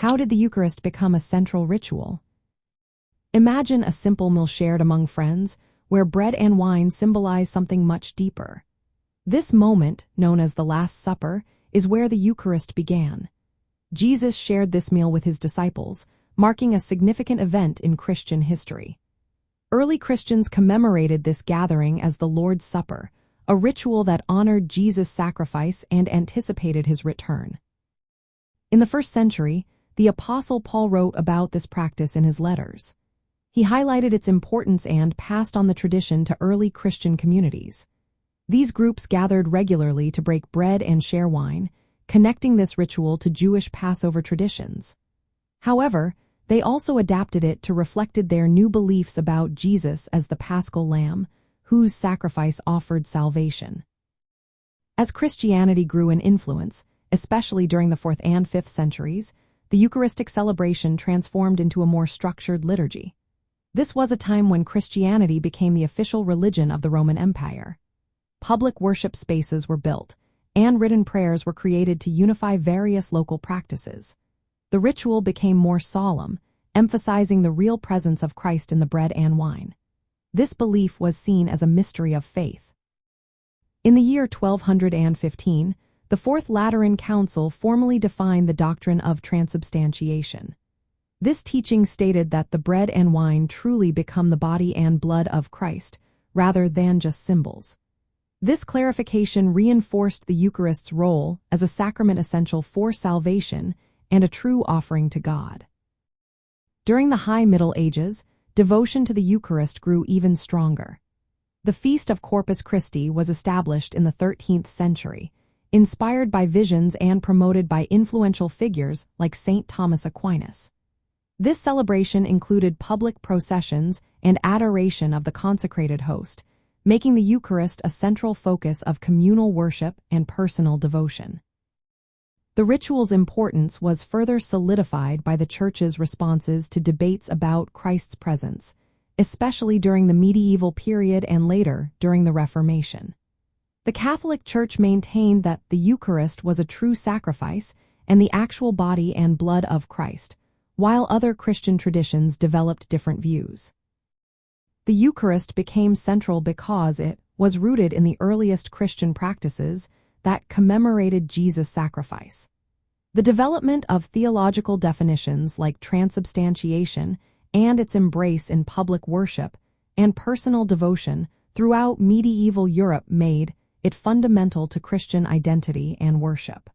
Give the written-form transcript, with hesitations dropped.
How did the Eucharist become a central ritual? Imagine a simple meal shared among friends, where bread and wine symbolize something much deeper. This moment, known as the Last Supper, is where the Eucharist began. Jesus shared this meal with his disciples, marking a significant event in Christian history. Early Christians commemorated this gathering as the Lord's Supper, a ritual that honored Jesus' sacrifice and anticipated his return. In the first century, the Apostle Paul wrote about this practice in his letters. He highlighted its importance and passed on the tradition to early Christian communities. These groups gathered regularly to break bread and share wine, connecting this ritual to Jewish Passover traditions. However, they also adapted it to reflect their new beliefs about Jesus as the Paschal Lamb, whose sacrifice offered salvation. As Christianity grew in influence, especially during the 4th and 5th centuries, the Eucharistic celebration transformed into a more structured liturgy. This was a time when Christianity became the official religion of the Roman Empire. Public worship spaces were built, and written prayers were created to unify various local practices. The ritual became more solemn, emphasizing the real presence of Christ in the bread and wine. This belief was seen as a mystery of faith. In the year 1215, the Fourth Lateran Council formally defined the doctrine of Transubstantiation. This teaching stated that the bread and wine truly become the body and blood of Christ, rather than just symbols. This clarification reinforced the Eucharist's role as a sacrament essential for salvation and a true offering to God. During the High Middle Ages, devotion to the Eucharist grew even stronger. The Feast of Corpus Christi was established in the 13th century, inspired by visions and promoted by influential figures like St. Thomas Aquinas. This celebration included public processions and adoration of the consecrated host, making the Eucharist a central focus of communal worship and personal devotion. The ritual's importance was further solidified by the Church's responses to debates about Christ's presence, especially during the medieval period and later during the Reformation. The Catholic Church maintained that the Eucharist was a true sacrifice and the actual body and blood of Christ, while other Christian traditions developed different views. The Eucharist became central because it was rooted in the earliest Christian practices that commemorated Jesus' sacrifice. The development of theological definitions like transubstantiation and its embrace in public worship and personal devotion throughout medieval Europe made it fundamental to Christian identity and worship.